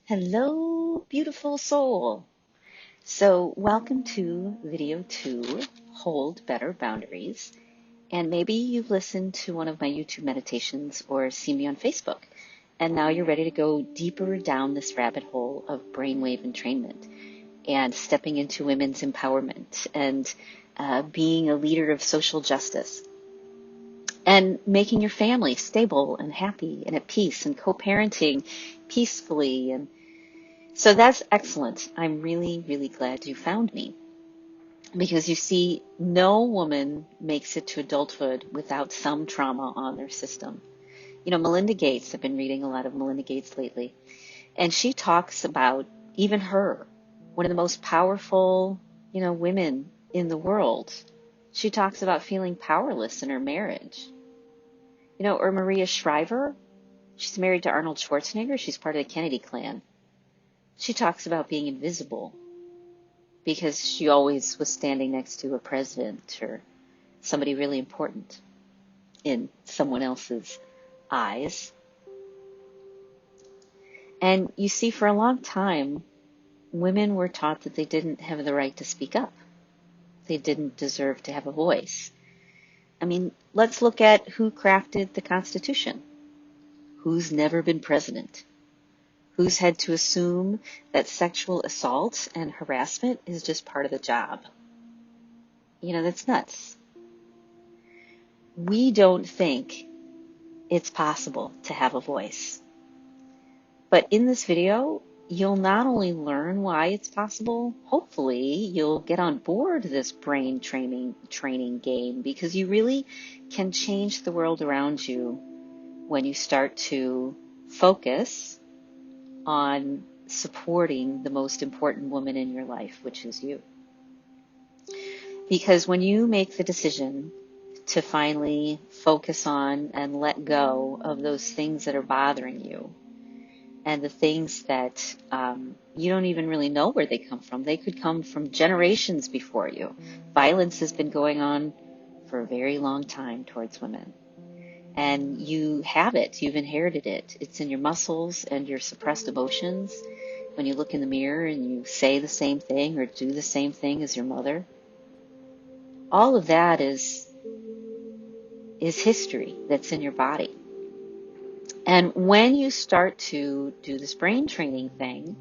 Hello, beautiful soul. So, welcome to video 2, Hold Better Boundaries. And maybe you've listened to one of my YouTube meditations or seen me on Facebook. And now you're ready to go deeper down this rabbit hole of brainwave entrainment and stepping into women's empowerment and being a leader of social justice and making your family stable and happy and at peace and co-parenting peacefully. And so that's excellent. I'm really, really glad you found me because you see, no woman makes it to adulthood without some trauma on their system. You know, Melinda Gates, I've been reading a lot of Melinda Gates lately, and she talks about even her, one of the most powerful, women in the world. She talks about feeling powerless in her marriage. Or Maria Shriver, she's married to Arnold Schwarzenegger. She's part of the Kennedy clan. She talks about being invisible because she always was standing next to a president or somebody really important in someone else's eyes. And you see, for a long time, women were taught that they didn't have the right to speak up. They didn't deserve to have a voice. I mean, let's look at who crafted the Constitution. Who's never been president? Who's had to assume that sexual assault and harassment is just part of the job? That's nuts. We don't think it's possible to have a voice. But in this video, you'll not only learn why it's possible, hopefully you'll get on board this brain training game, because you really can change the world around you when you start to focus on supporting the most important woman in your life, which is you. Because when you make the decision to finally focus on and let go of those things that are bothering you, and the things that you don't even really know where they come from. They could come from generations before you. Violence has been going on for a very long time towards women. And you have it. You've inherited it. It's in your muscles and your suppressed emotions. When you look in the mirror and you say the same thing or do the same thing as your mother, all of that is history that's in your body. And when you start to do this brain training thing,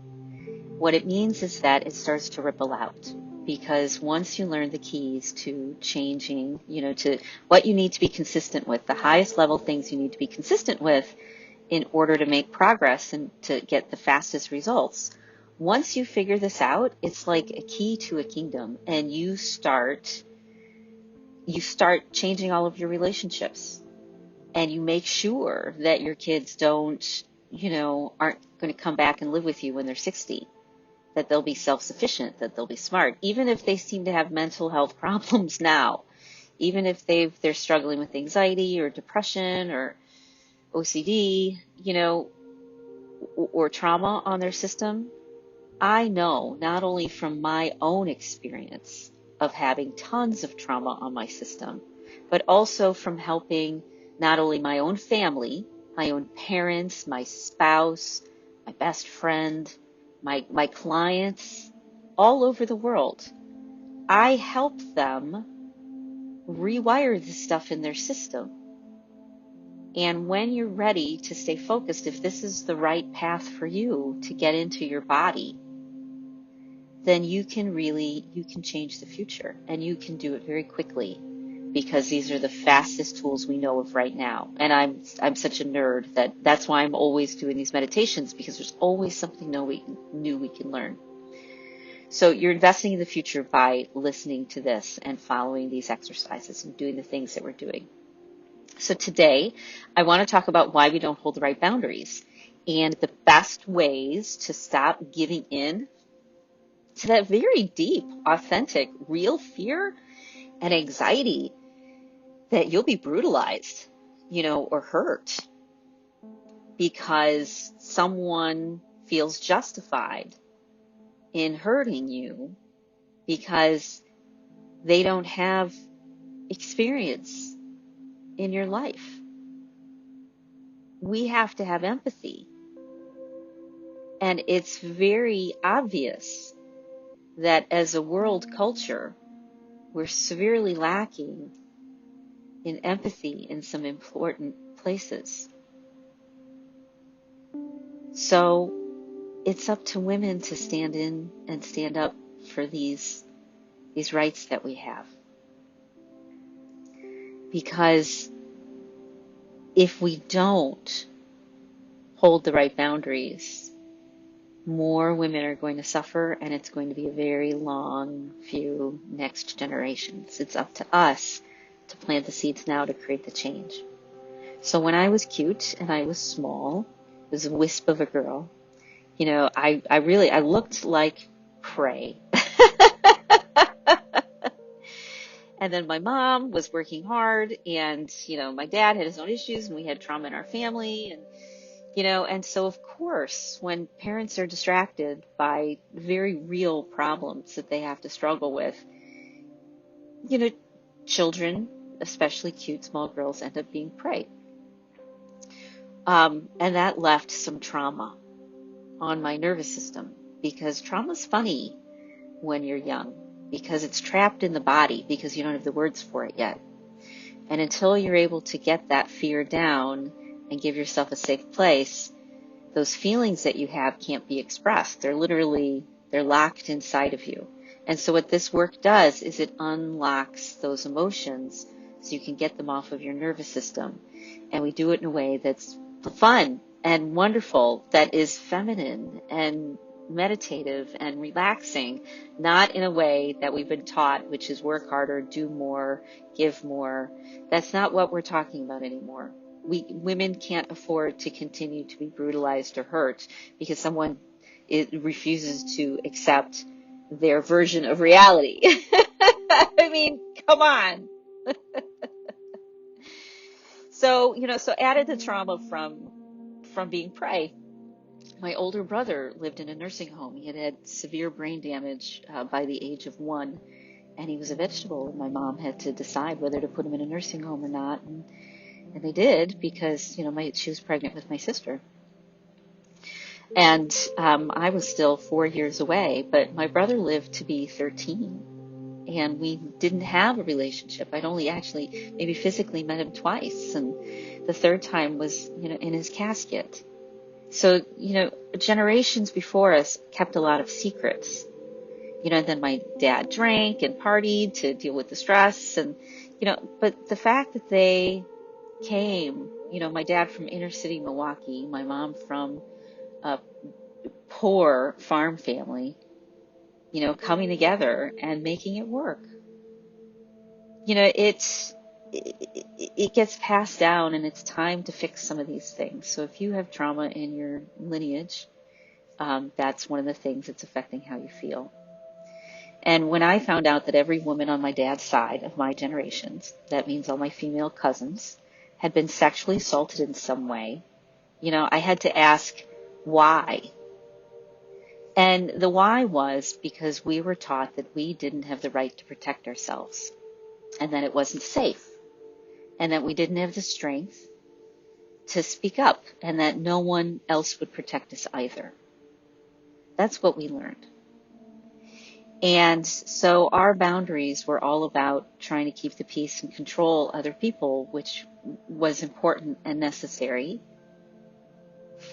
what it means is that it starts to ripple out. Because once you learn the keys to changing, to what you need to be consistent with, the highest level things you need to be consistent with in order to make progress and to get the fastest results, once you figure this out, it's like a key to a kingdom, and you start changing all of your relationships. And you make sure that your kids aren't going to come back and live with you when they're 60, that they'll be self-sufficient, that they'll be smart, even if they seem to have mental health problems now, even if they're struggling with anxiety or depression or OCD, or trauma on their system. I know, not only from my own experience of having tons of trauma on my system, but also from helping not only my own family, my own parents, my spouse, my best friend, my clients all over the world. I help them rewire the stuff in their system. And when you're ready to stay focused, if this is the right path for you to get into your body, then you can change the future, and you can do it very quickly, because these are the fastest tools we know of right now. And I'm such a nerd that's why I'm always doing these meditations, because there's always something new we can learn. So you're investing in the future by listening to this and following these exercises and doing the things that we're doing. So today, I want to talk about why we don't hold the right boundaries and the best ways to stop giving in to that very deep, authentic, real fear and anxiety that you'll be brutalized, or hurt because someone feels justified in hurting you because they don't have experience in your life. We have to have empathy. And it's very obvious that as a world culture, we're severely lacking in empathy in some important places. So it's up to women to stand in and stand up for these rights that we have. Because if we don't hold the right boundaries, more women are going to suffer, and it's going to be a very long few next generations. It's up to us to plant the seeds now to create the change. So when I was cute and I was small, I was a wisp of a girl, I looked like prey. And then my mom was working hard, and, my dad had his own issues, and we had trauma in our family, and so of course, when parents are distracted by very real problems that they have to struggle with, children, especially cute small girls, end up being prey. And that left some trauma on my nervous system, because trauma's funny when you're young, because it's trapped in the body, because you don't have the words for it yet. And until you're able to get that fear down and give yourself a safe place, those feelings that you have can't be expressed. They're locked inside of you. And so what this work does is it unlocks those emotions so you can get them off of your nervous system. And we do it in a way that's fun and wonderful, that is feminine and meditative and relaxing, not in a way that we've been taught, which is work harder, do more, give more. That's not what we're talking about anymore. Women can't afford to continue to be brutalized or hurt because someone refuses to accept their version of reality. I mean, come on. So added the trauma from being prey, my older brother lived in a nursing home. He had had severe brain damage by the age of 1, and he was a vegetable. And my mom had to decide whether to put him in a nursing home or not, and they did, because she was pregnant with my sister, and I was still 4 years away. But my brother lived to be 13, and we didn't have a relationship. I'd only actually maybe physically met him twice, and the third time was in his casket. So, generations before us kept a lot of secrets. And then my dad drank and partied to deal with the stress. And, but the fact that they came, my dad from inner city Milwaukee, my mom from a poor farm family, coming together and making it work. It gets passed down, and it's time to fix some of these things. So if you have trauma in your lineage, that's one of the things that's affecting how you feel. And when I found out that every woman on my dad's side of my generations, that means all my female cousins, had been sexually assaulted in some way, I had to ask why. And the why was because we were taught that we didn't have the right to protect ourselves, and that it wasn't safe, and that we didn't have the strength to speak up, and that no one else would protect us either. That's what we learned. And so our boundaries were all about trying to keep the peace and control other people, which was important and necessary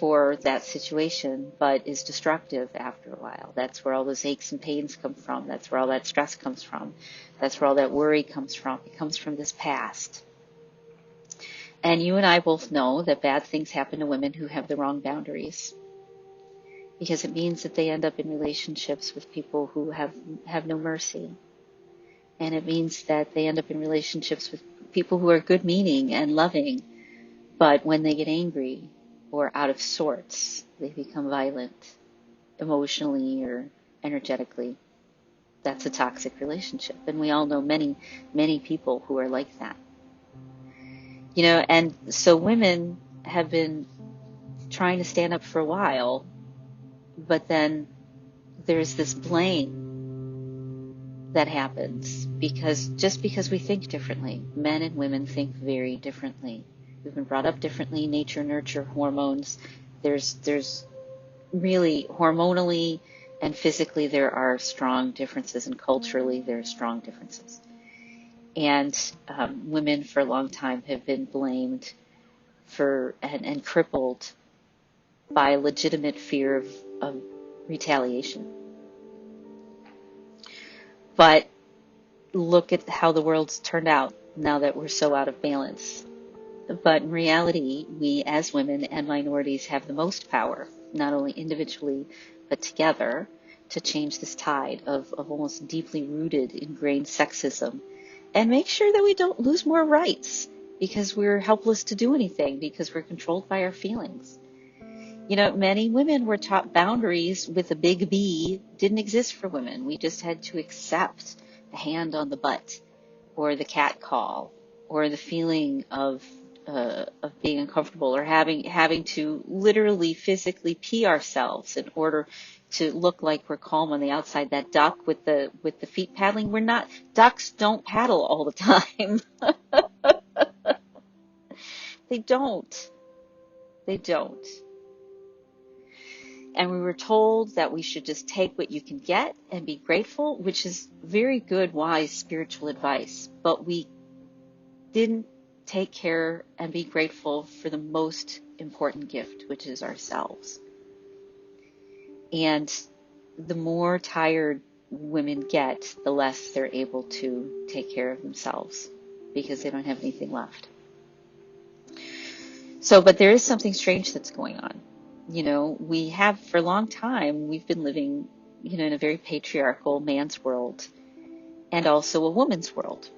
for that situation, but is destructive after a while. That's where all those aches and pains come from. That's where all that stress comes from. That's where all that worry comes from. It comes from this past. And you and I both know that bad things happen to women who have the wrong boundaries, because it means that they end up in relationships with people who have no mercy. And it means that they end up in relationships with people who are good meaning and loving, but when they get angry or out of sorts, they become violent emotionally or energetically. That's a toxic relationship. And we all know many, many people who are like that. And so women have been trying to stand up for a while, but then there's this blame that happens because we think differently. Men and women think very differently. We've been brought up differently, nature, nurture, hormones. There's really hormonally and physically there are strong differences, and culturally there are strong differences. And women for a long time have been blamed for and crippled by legitimate fear of retaliation. But look at how the world's turned out now that we're so out of balance. But in reality, we as women and minorities have the most power, not only individually, but together, to change this tide of almost deeply rooted, ingrained sexism and make sure that we don't lose more rights because we're helpless to do anything, because we're controlled by our feelings. Many women were taught boundaries with a big B didn't exist for women. We just had to accept the hand on the butt or the cat call or the feeling of being uncomfortable or having to literally physically pee ourselves in order to look like we're calm on the outside. That duck with the feet paddling, we're not, ducks don't paddle all the time. They don't. They don't. And we were told that we should just take what you can get and be grateful, which is very good, wise spiritual advice. But we didn't take care and be grateful for the most important gift, which is ourselves. And the more tired women get, the less they're able to take care of themselves because they don't have anything left. So, but there is something strange that's going on. We have for a long time, we've been living, in a very patriarchal man's world and also a woman's world.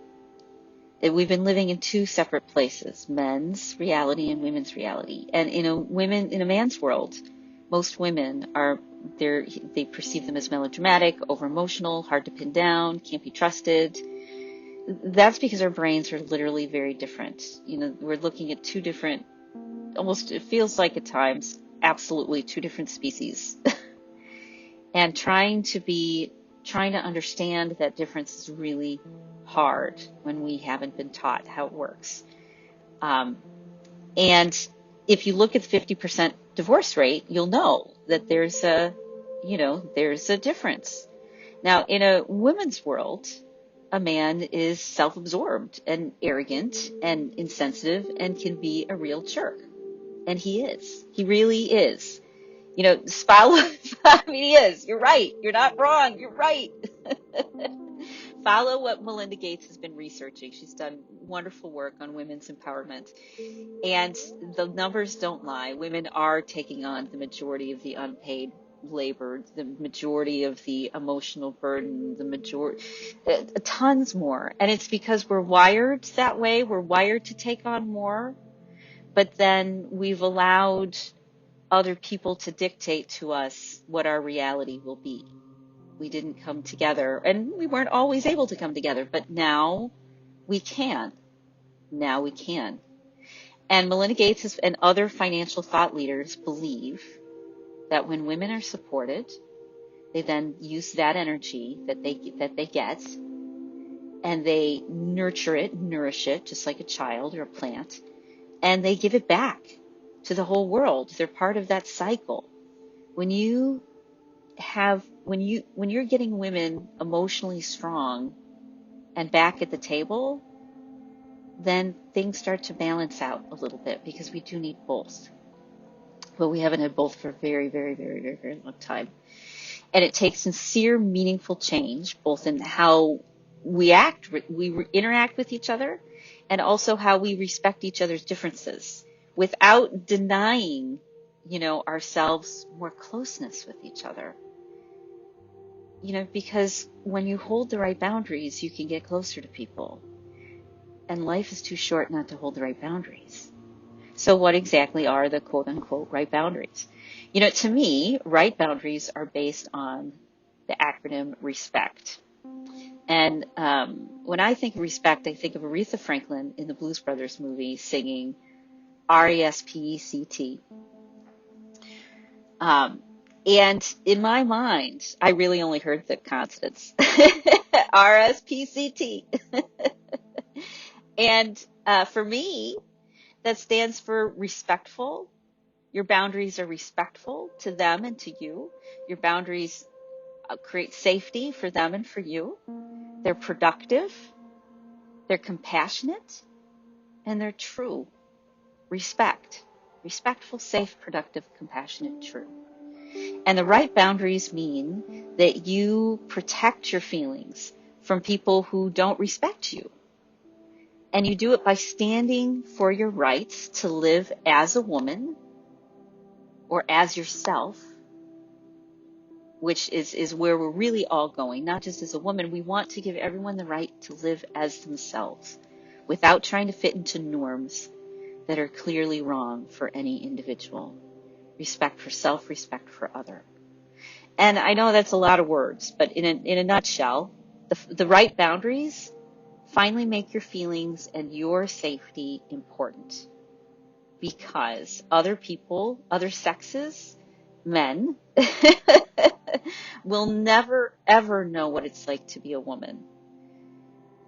We've been living in two separate places, men's reality and women's reality. And in a man's world, most women they perceive them as melodramatic, over emotional, hard to pin down, can't be trusted. That's because our brains are literally very different. We're looking at two different, almost it feels like at times, absolutely two different species. And trying to understand that difference is really hard when we haven't been taught how it works. And if you look at the 50% divorce rate, you'll know that there's a difference. Now, in a women's world, a man is self-absorbed and arrogant and insensitive and can be a real jerk. And he is. He really is. Follow, he is. You're right. You're not wrong. You're right. Follow what Melinda Gates has been researching. She's done wonderful work on women's empowerment. And the numbers don't lie. Women are taking on the majority of the unpaid labor, the majority of the emotional burden, tons more. And it's because we're wired that way. We're wired to take on more. But then we've allowed other people to dictate to us what our reality will be. We didn't come together, and we weren't always able to come together, but now we can. Now we can. And Melinda Gates and other financial thought leaders believe that when women are supported, they then use that energy that they get, and they nurture it, nourish it, just like a child or a plant, and they give it back to the whole world. They're part of that cycle. When you're getting women emotionally strong and back at the table, then things start to balance out a little bit, because we do need both. But we haven't had both for a very, very, very, very, very long time. And it takes sincere, meaningful change, both in how we interact with each other, and also how we respect each other's differences without denying, ourselves more closeness with each other. Because when you hold the right boundaries, you can get closer to people. And life is too short not to hold the right boundaries. So what exactly are the quote unquote right boundaries? To me, right boundaries are based on the acronym RESPECT. And when I think of respect, I think of Aretha Franklin in the Blues Brothers movie singing RESPECT. And in my mind, I really only heard the consonants. RSPCT. And for me, that stands for respectful, Your boundaries are respectful to them and to you. Your boundaries create safety for them and for you. They're productive, they're compassionate, and they're true. Respectful, safe, productive, compassionate, true. And the right boundaries mean that you protect your feelings from people who don't respect you. And you do it by standing for your rights to live as a woman or as yourself, which is where we're really all going, not just as a woman. We want to give everyone the right to live as themselves without trying to fit into norms that are clearly wrong for any individual. Respect for self, respect for other. And I know that's a lot of words, but in a nutshell, the right boundaries finally make your feelings and your safety important, because other people, other sexes, men, will never, ever know what it's like to be a woman.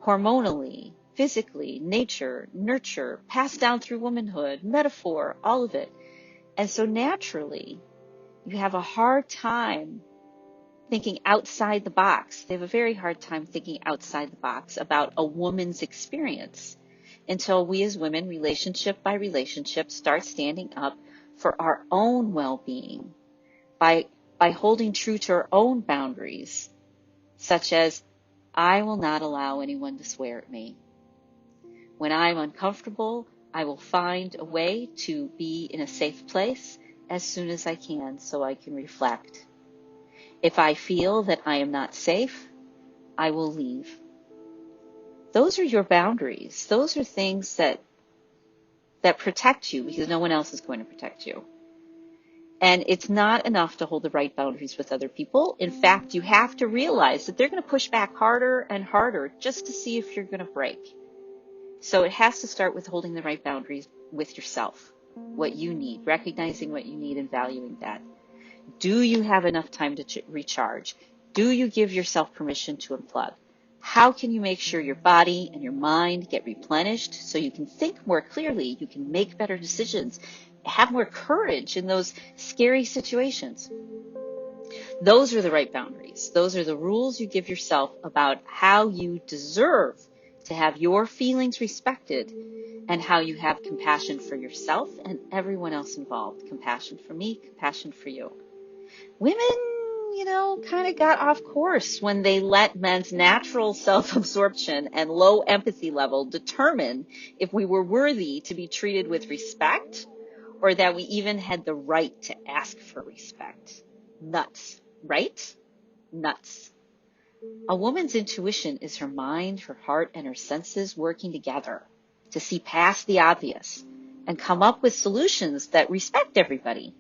Hormonally, physically, nature, nurture, passed down through womanhood, metaphor, all of it. And so naturally, you have a hard time thinking outside the box. They have a very hard time thinking outside the box about a woman's experience until we as women, relationship by relationship, start standing up for our own well-being by holding true to our own boundaries, such as, I will not allow anyone to swear at me. When I'm uncomfortable, I will find a way to be in a safe place as soon as I can so I can reflect. If I feel that I am not safe, I will leave. Those are your boundaries. Those are things that protect you, because no one else is going to protect you. And it's not enough to hold the right boundaries with other people. In fact, you have to realize that they're going to push back harder and harder just to see if you're going to break. So it has to start with holding the right boundaries with yourself, what you need, recognizing what you need and valuing that. Do you have enough time to recharge? Do you give yourself permission to unplug? How can you make sure your body and your mind get replenished so you can think more clearly, you can make better decisions, have more courage in those scary situations? Those are the right boundaries. Those are the rules you give yourself about how you deserve to have your feelings respected and how you have compassion for yourself and everyone else involved. Compassion for me, compassion for you. Women, kind of got off course when they let men's natural self-absorption and low empathy level determine if we were worthy to be treated with respect or that we even had the right to ask for respect. Nuts, right? Nuts. A woman's intuition is her mind, her heart, and her senses working together to see past the obvious and come up with solutions that respect everybody.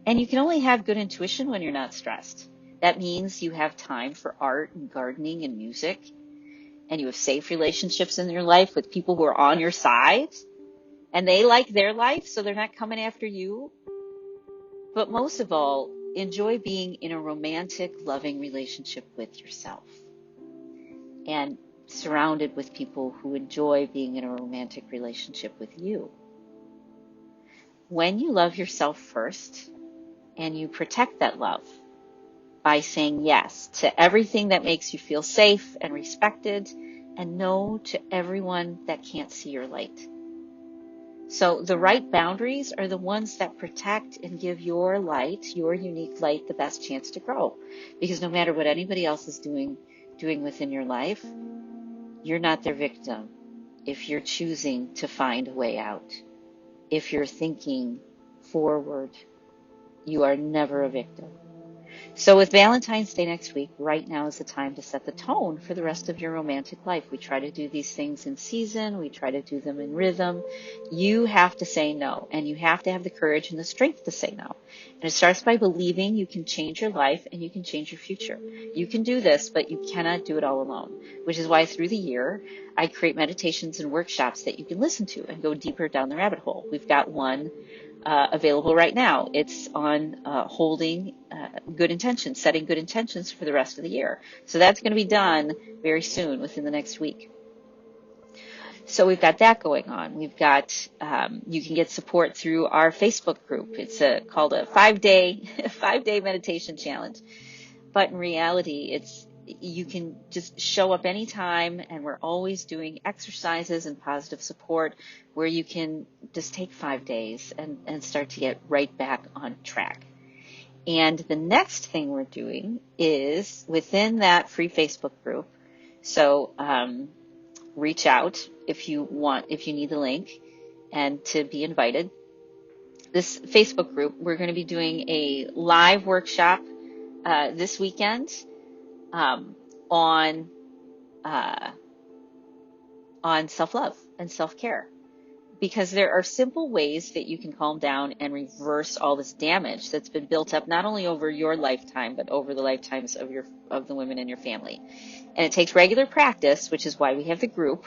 And you can only have good intuition when you're not stressed. That means you have time for art and gardening and music, and you have safe relationships in your life with people who are on your side, and they like their life, so they're not coming after you. But most of all, enjoy being in a romantic, loving relationship with yourself and surrounded with people who enjoy being in a romantic relationship with you. When you love yourself first, and you protect that love by saying yes to everything that makes you feel safe and respected, and no to everyone that can't see your light. So the right boundaries are the ones that protect and give your light, your unique light, the best chance to grow. Because no matter what anybody else is doing within your life, you're not their victim if you're choosing to find a way out. If you're thinking forward, you are never a victim. So with Valentine's Day next week, right now is the time to set the tone for the rest of your romantic life. We try to do these things in season. We try to do them in rhythm. You have to say no, and you have to have the courage and the strength to say no. And it starts by believing you can change your life and you can change your future. You can do this, but you cannot do it all alone, which is why through the year, I create meditations and workshops that you can listen to and go deeper down the rabbit hole. We've got one available right now. It's on holding good intentions, setting good intentions for the rest of the year. So that's going to be done very soon, within the next week. So we've got that going on. We've got, you can get support through our Facebook group. It's called a 5-day meditation challenge. But in reality, you can just show up anytime, and we're always doing exercises and positive support where you can just take 5 days and start to get right back on track. And the next thing we're doing is within that free Facebook group. So reach out if you need the link and to be invited. This Facebook group, we're going to be doing a live workshop this weekend on self-love and self-care, because there are simple ways that you can calm down and reverse all this damage that's been built up, not only over your lifetime, but over the lifetimes of the women in your family. And it takes regular practice, which is why we have the group.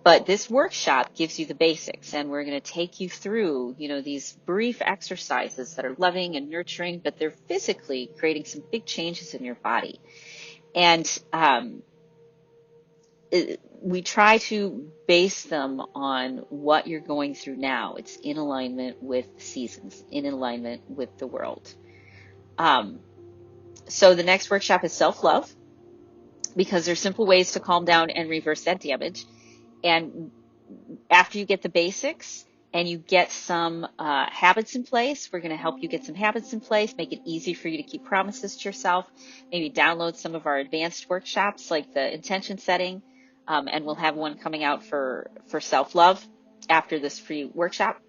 But this workshop gives you the basics, and we're going to take you through, these brief exercises that are loving and nurturing, but they're physically creating some big changes in your body. And we try to base them on what you're going through now. It's in alignment with the seasons, in alignment with the world. So the next workshop is self-love, because there's simple ways to calm down and reverse that damage. And after you get the basics and you get some habits in place, we're going to help you get some habits in place, make it easy for you to keep promises to yourself, maybe download some of our advanced workshops like the intention setting, and we'll have one coming out for self-love after this free workshop.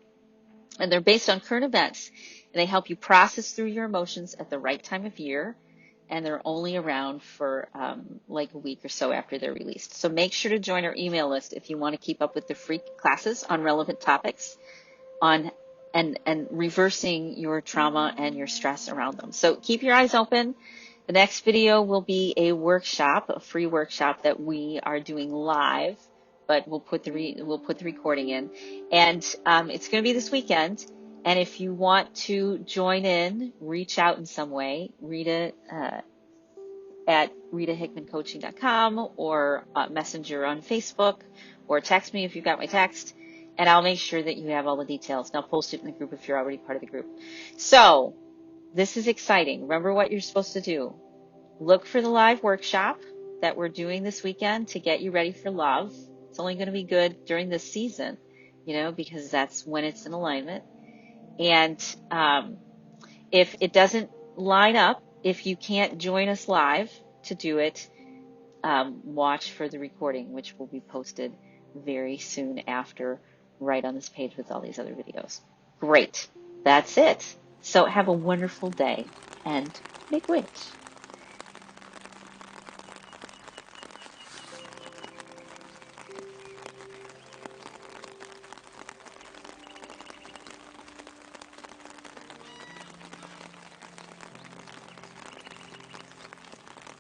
And they're based on current events, and they help you process through your emotions at the right time of year. And they're only around for like a week or so after they're released. So make sure to join our email list if you want to keep up with the free classes on relevant topics and reversing your trauma and your stress around them. So keep your eyes open. The next video will be a workshop, a free workshop that we are doing live, but we'll put the recording in, and it's going to be this weekend. And if you want to join in, reach out in some way, Rita at ritahickmancoaching.com, or Messenger on Facebook, or text me if you've got my text, and I'll make sure that you have all the details. And I'll post it in the group if you're already part of the group. So this is exciting. Remember what you're supposed to do. Look for the live workshop that we're doing this weekend to get you ready for love. It's only going to be good during this season, because that's when it's in alignment. And if it doesn't line up, if you can't join us live to do it, watch for the recording, which will be posted very soon after, right on this page with all these other videos. Great. That's it. So have a wonderful day and make wish.